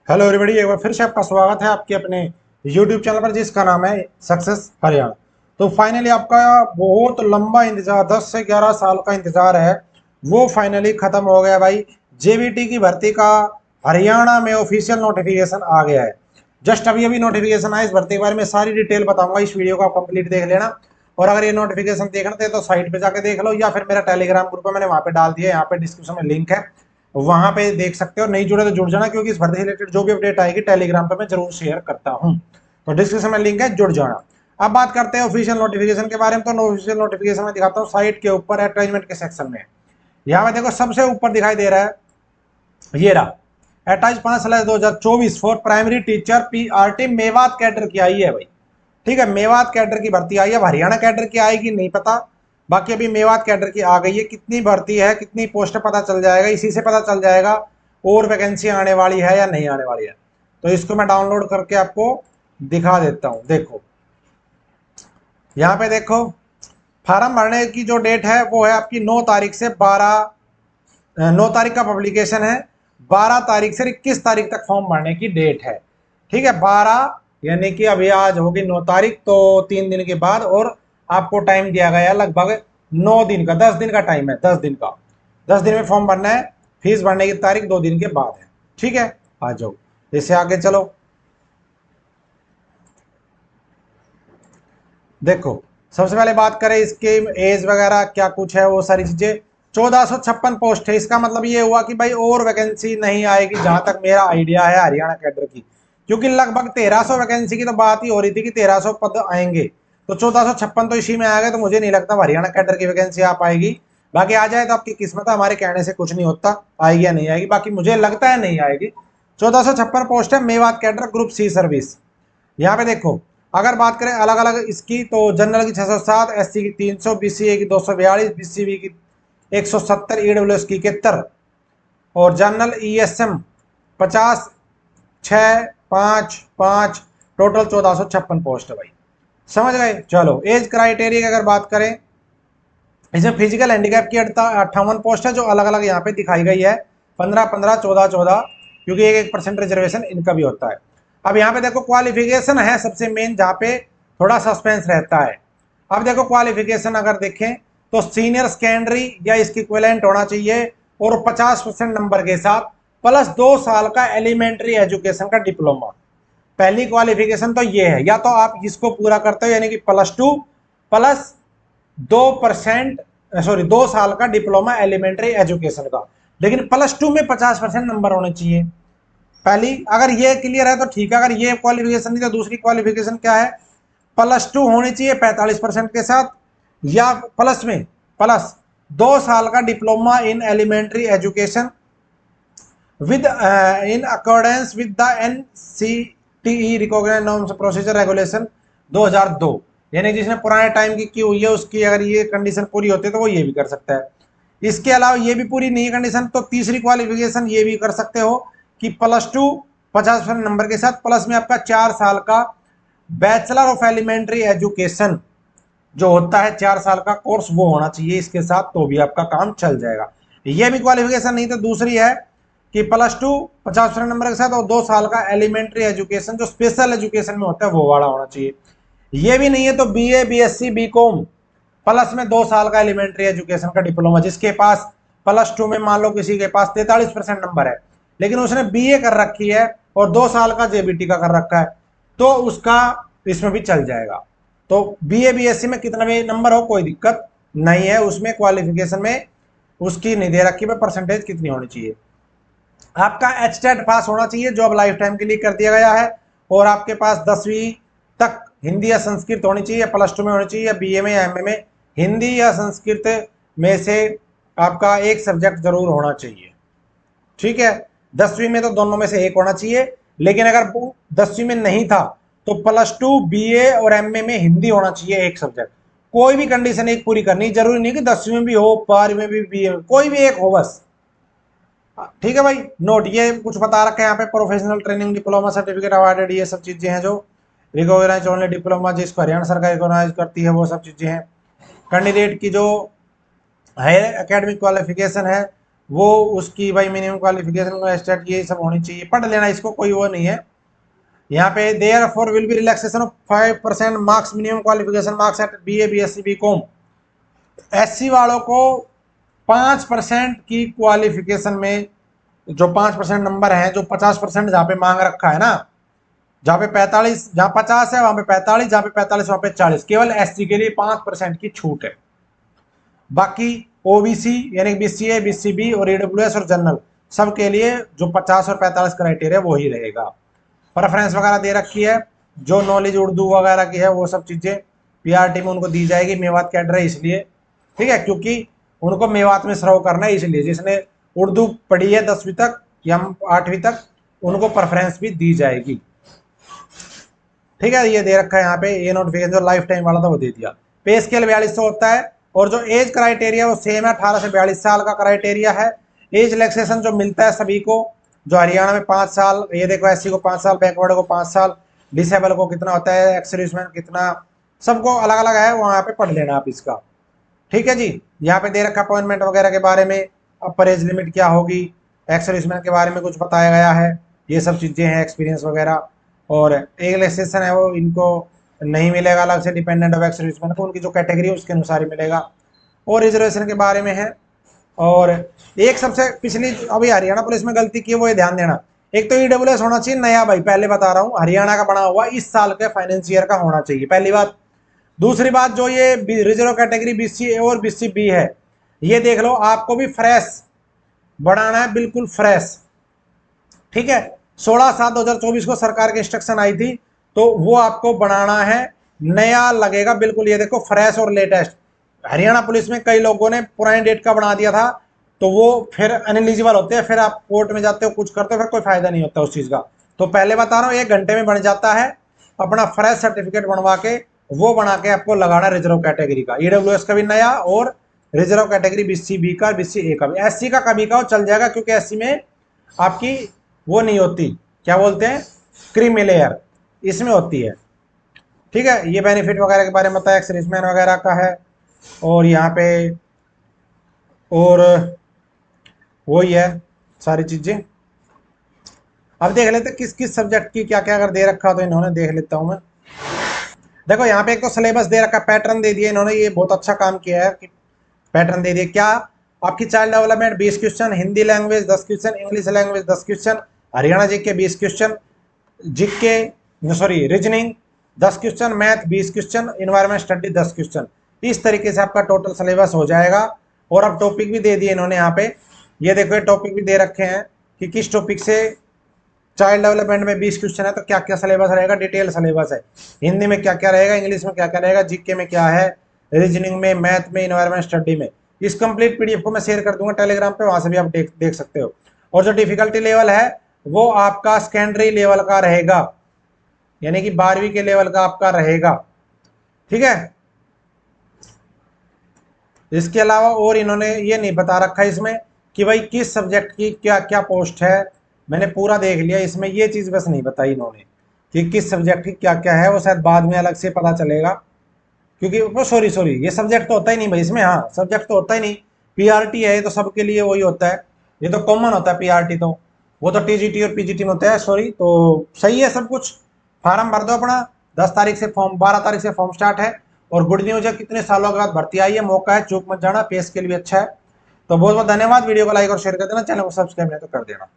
Hello everybody, एक बार फिर से आपका स्वागत है आपके अपने यूट्यूब चैनल पर जिसका नाम है सक्सेस हरियाणा। तो फाइनली आपका बहुत लंबा इंतजार 10 से 11 साल का इंतजार है, वो फाइनली खत्म हो गया भाई। जेबीटी की भर्ती का हरियाणा में ऑफिशियल नोटिफिकेशन आ गया है। जस्ट अभी अभी नोटिफिकेशन आया इस भर्ती के बारे में, सारी डिटेल बताऊंगा, इस वीडियो को आप कंप्लीट देख लेना। और अगर ये नोटिफिकेशन देखना थे तो साइट पे जाके देख लो, या फिर मेरा टेलीग्राम ग्रुप है, मैंने वहां पे डाल दिया है, यहाँ पे डिस्क्रिप्शन में लिंक है, वहां पे देख सकते हो। नहीं जुड़े तो जुड़ जाना, क्योंकि इस भर्ती से रिलेटेड जो भी अपडेट आएगी टेलीग्राम पे मैं जरूर शेयर करता हूं। तो डिस्क्रिप्शन में लिंक है, जुड़ जाना। अब बात करते हैं ऑफिशियल नोटिफिकेशन के बारे में। तो ऑफिशियल नोटिफिकेशन में दिखाता हूँ साइट के ऊपर एडवर्टाइजमेंट के सेक्शन में। यहाँ पे देखो सबसे ऊपर दिखाई दे रहा है, ये रहा 28/5/2024 for primary teacher PRT Mewat cadre की आई है भाई। ठीक है, मेवात कैडर की भर्ती आई है। हरियाणा कैडर की आएगी नहीं पता, बाकी अभी मेवात कैडर की आ गई है। कितनी भर्ती है, कितनी पोस्ट पता चल जाएगा, इसी से पता चल जाएगा और वैकेंसी आने वाली है या नहीं आने वाली है। तो इसको मैं डाउनलोड करके आपको दिखा देता हूं। देखो यहाँ पे देखो, फार्म भरने की जो डेट है वो है आपकी 9 तारीख से 9 तारीख का पब्लिकेशन है। 12 तारीख से 21 तारीख तक फॉर्म भरने की डेट है। ठीक है, 12 यानी कि अभी आज होगी 9 तारीख, तो 3 दिन के बाद, और आपको टाइम दिया गया है लगभग 9 दिन का, 10 दिन का टाइम है, 10 दिन का। 10 दिन में फॉर्म भरना है। फीस भरने की तारीख 2 दिन के बाद है। ठीक है, आ जाओ इससे आगे चलो। देखो सबसे पहले बात करें इसके एज वगैरह क्या कुछ है, वो सारी चीजें। 1456 पोस्ट है, इसका मतलब ये हुआ कि भाई और वैकेंसी नहीं आएगी, जहां तक मेरा आइडिया है हरियाणा कैडर की। क्योंकि लगभग 1300 वैकेंसी की तो बात ही हो रही थी कि 1300 पद आएंगे, तो 1456 तो इसी में आ गए। तो मुझे नहीं लगता हरियाणा कैडर की वैकेंसी आ पाएगी। बाकी आ जाए तो आपकी किस्मत है, हमारे कहने से कुछ नहीं होता, आएगी या नहीं आएगी, बाकी मुझे लगता है नहीं आएगी। 1456 पोस्ट है, Mewat cadre group C service. यहाँ पे देखो, अगर बात करें अलग अलग इसकी, तो जनरल की 607, एससी की 300, बीसीए की 242, बीसीबी की 170, ईडब्ल्यूएस की 71, और जनरल ईएसएम 50, 6, 5, 5, टोटल 1456 पोस्ट है भाई। समझ गए। चलो एज क्राइटेरिया की अगर बात करें, इसमें फिजिकल हैंडीकैप की 58 पोस्ट है, जो अलग अलग यहाँ पे दिखाई गई है, 15, 15, 14, 14, क्योंकि 1% रिजर्वेशन इनका भी होता है। अब यहाँ पे देखो क्वालिफिकेशन है सबसे मेन, जहाँ पे थोड़ा सस्पेंस रहता है। अब देखो क्वालिफिकेशन अगर देखें तो सीनियर सेकेंडरी या इसकी इक्विवेलेंट होना चाहिए, और 50% नंबर के साथ, प्लस 2 साल का एलिमेंट्री एजुकेशन का डिप्लोमा। पहली क्वालिफिकेशन तो ये है, या तो आप इसको पूरा करते हो यानी कि +2 प्लस 2%, सॉरी 2 साल का डिप्लोमा एलिमेंट्री एजुकेशन का, लेकिन +2 में 50% नंबर होने चाहिए। पहली अगर ये क्लियर है तो ठीक है, अगर ये क्वालिफिकेशन नहीं तो दूसरी क्वालिफिकेशन क्या है, +2 होनी चाहिए 45% के साथ, या प्लस में प्लस 2 साल का diploma in elementary education with in accordance with the NCTE recognised norms procedure regulation 2002। यानी जिसने पुराने टाइम की हुई है उसकी अगर ये कंडीशन पूरी होती है तो वो ये भी कर सकता है। इसके अलावा ये भी पूरी नहीं है कंडीशन, तो तीसरी क्वालिफिकेशन ये भी कर सकते हो कि +2 50% नंबर के साथ, प्लस में आपका 4 साल का बैचलर ऑफ एलिमेंट्री एजुकेशन जो होता है 4 साल का कोर्स, वो होना चाहिए इसके साथ, तो भी आपका काम चल जाएगा। ये भी क्वालिफिकेशन नहीं तो दूसरी है कि +2 50% नंबर के साथ, और 2 साल का एलिमेंट्री एजुकेशन जो स्पेशल एजुकेशन में होता है वो वाला होना चाहिए। ये भी नहीं है तो BA BSc BCom प्लस में 2 साल का एलिमेंट्री एजुकेशन का डिप्लोमा, जिसके पास +2 में मान लो किसी के पास 43% नंबर है, लेकिन उसने BA कर रखी है और 2 साल का JBT का कर रखा है, तो उसका इसमें भी चल जाएगा। तो BA BSc में कितना भी नंबर हो कोई दिक्कत नहीं है, उसमें क्वालिफिकेशन में उसकी नहीं दे रखी है परसेंटेज कितनी होनी चाहिए। आपका HTET पास होना चाहिए, जो अब लाइफ टाइम के लिए कर दिया गया है, और आपके पास 10वीं तक हिंदी या संस्कृत होनी चाहिए, +2 में होनी चाहिए, या BA में या MA में हिंदी या संस्कृत में से आपका एक सब्जेक्ट जरूर होना चाहिए। ठीक है, 10वीं में तो दोनों में से एक होना चाहिए, लेकिन अगर 10वीं में नहीं था तो +2 BA और MA में हिंदी होना चाहिए एक सब्जेक्ट। कोई भी कंडीशन एक पूरी करनी, जरूरी नहीं कि 10वीं में भी हो, 12वीं में भी, BA में, कोई भी एक हो बस। ठीक है भाई, नोट ये कुछ बता रखा है यहाँ पे, professional training diploma certificate awarded, ये सब चीजें हैं जो रिकॉग्नाइज ओनली डिप्लोमा, जिसको हरियाणा सरकार रिकॉग्नाइज करती है, वो सब चीजें हैं। कैंडिडेट की जो हायर एकेडमिक क्वालिफिकेशन है वो उसकी भाई मिनिमम क्वालिफिकेशन स्टेट ये सब होनी चाहिए, पढ़ लेना इसको, कोई वो नहीं है। यहाँ पे therefore will be relaxation of 5% marks minimum qualification marks at BA BSc BCom. SC वालों को 5% की क्वालिफिकेशन में, जो 5% नंबर है, जो 50% जहाँ पे मांग रखा है ना, जहाँ पे 45, जहाँ 50 है वहां पे 45, जहाँ पे 45 वहां पे 40, केवल एससी के लिए 5% की छूट है। बाकी ओबीसी यानी बीसीए बीसीबी और ईडब्ल्यूएस और जनरल सबके लिए जो 50 और 45 क्राइटेरिया वही रहेगा। प्रेफरेंस वगैरह दे रखी है, जो नॉलेज उर्दू वगैरह की है वो सब चीजें पीआरटी में उनको दी जाएगी। मेवात कैडर है इसलिए, ठीक है, क्योंकि उनको मेवात में सर्व करना है, इसलिए जिसने उर्दू पढ़ी है 10वीं तक या 8वीं तक उनको प्रेफरेंस भी दी जाएगी। ठीक है, ये दे रखा है यहाँ पे, ये नोटिफिकेशन जो लाइफ टाइम वाला था वो दे दिया। पे स्केल 4200 होता है, और जो एज क्राइटेरिया वो सेम है, 18 से 42 साल का क्राइटेरिया है। एज रिलैक्सेशन जो मिलता है सभी को, जो हरियाणा में 5 साल, ये देखो एससी को 5 साल, बैकवर्ड को 5 साल, डिसेबल को कितना होता है, एक्स सर्विसमैन कितना, सबको अलग अलग है, वहां पे पढ़ लेना आप इसका। ठीक है जी, यहाँ पे दे रखा अपॉइंटमेंट वगैरह के बारे में, अपर एज लिमिट क्या होगी, एक्स सर्विसमैन के बारे में कुछ बताया गया है, ये सब चीजें हैं, एक्सपीरियंस वगैरह। और एक रिलैक्सेशन है वो इनको नहीं मिलेगा अलग से, डिपेंडेंट ऑफ एक्स सर्विसमैन को, उनकी जो कैटेगरी है उसके अनुसार ही मिलेगा। और रिजर्वेशन के बारे में है। और एक सबसे पिछली अभी हरियाणा पुलिस में गलती की है, वो ये ध्यान देना, एक तो ईडब्ल्यूएस होना चाहिए नया, भाई पहले बता रहा हूँ, हरियाणा का बना हुआ इस साल के फाइनेंस ईयर का होना चाहिए, पहली बात। दूसरी बात, जो ये रिजर्व कैटेगरी बीसी ए और बीसी बी है, ये देख लो आपको भी फ्रेश बढ़ाना है, बिल्कुल फ्रेश। ठीक है, 16/7/2024 को सरकार की इंस्ट्रक्शन आई थी, तो वो आपको बनाना है, नया लगेगा बिल्कुल। ये देखो फ्रेश और लेटेस्ट। हरियाणा पुलिस में कई लोगों ने पुराने डेट का बना दिया था, तो वो फिर अनएलिजिबल होते हैं, फिर आप कोर्ट में जाते हो, कुछ करते हो, फिर कोई फायदा नहीं होता उस चीज का। तो पहले बता रहा हूँ 1 घंटे में बन जाता है, अपना फ्रेश सर्टिफिकेट बनवा के वो बना के आपको लगाना रिजर्व कैटेगरी का, ईडब्ल्यूएस का भी नया, और रिजर्व कैटेगरी बीसी बी का, बीसी ए का भी। एससी का कभी का चल जाएगा, क्योंकि एससी में आपकी वो नहीं होती, क्या बोलते हैं, क्रीमी लेयर, इसमें होती है। ठीक है, ये बेनिफिट वगैरह के बारे में बताया, एक्सर्विसमैन वगैरह का है। और यहाँ पे और वही है सारी चीजें। अब देख लेते किस किस सब्जेक्ट की क्या क्या अगर दे रखा तो इन्होंने, देख लेता हूं मैं। देखो यहाँ पे एक तो सिलेबस दे रखा, पैटर्न दे दिया इन्होंने, ये बहुत अच्छा काम किया है कि पैटर्न दे दिया। क्या आपकी child development 20 question, Hindi language 10 question, English language 10 question, Haryana GK 20 question, GK sorry reasoning 10 question, math 20 question, environment study 10 question. इस तरीके से आपका टोटल सिलेबस हो जाएगा। और अब टॉपिक भी दे दिए इन्होंने यहाँ पे, ये देखो टॉपिक भी दे रखे हैं कि किस टॉपिक से चाइल्ड डेवलपमेंट में 20 क्वेश्चन है तो क्या क्या सिलेबस रहेगा, डिटेल सिलेबस है। हिंदी में क्या क्या रहेगा, इंग्लिश में क्या क्या रहेगा, जीके में क्या है, रीजनिंग में, मैथ में, इन्वायरमेंट स्टडी में। इस कंप्लीट पीडीएफ को मैं शेयर कर दूंगा टेलीग्राम पे, वहां से भी आप देख सकते हो। और जो डिफिकल्टी लेवल है वो आपका सेकेंडरी लेवल का रहेगा, यानी कि 12वीं के लेवल का आपका रहेगा। ठीक है, इसके अलावा और इन्होंने ये नहीं बता रखा इसमें कि भाई किस सब्जेक्ट की क्या क्या पोस्ट है, मैंने पूरा देख लिया, इसमें ये चीज बस नहीं बताई इन्होंने कि किस सब्जेक्ट की क्या क्या है, वो शायद बाद में अलग से पता चलेगा। क्योंकि वो सॉरी सॉरी ये सब्जेक्ट तो होता ही नहीं भाई इसमें, हाँ सब्जेक्ट तो होता ही नहीं, पीआरटी है तो सबके लिए वही होता है, ये तो कॉमन होता है पीआरटी, तो वो तो टीजीटी और पीजीटी में होता है, सॉरी। तो सही है सब कुछ, फार्म भर दो अपना, 10 तारीख से फॉर्म, 12 तारीख से फॉर्म स्टार्ट है। और गुड न्यूज है, कितने सालों के बाद भर्ती आई है, मौका है, चूक मत जाना, पेस के लिए अच्छा है। तो बहुत बहुत धन्यवाद, वीडियो को लाइक और शेयर कर देना, चैनल को सब्सक्राइब नहीं तो कर देना।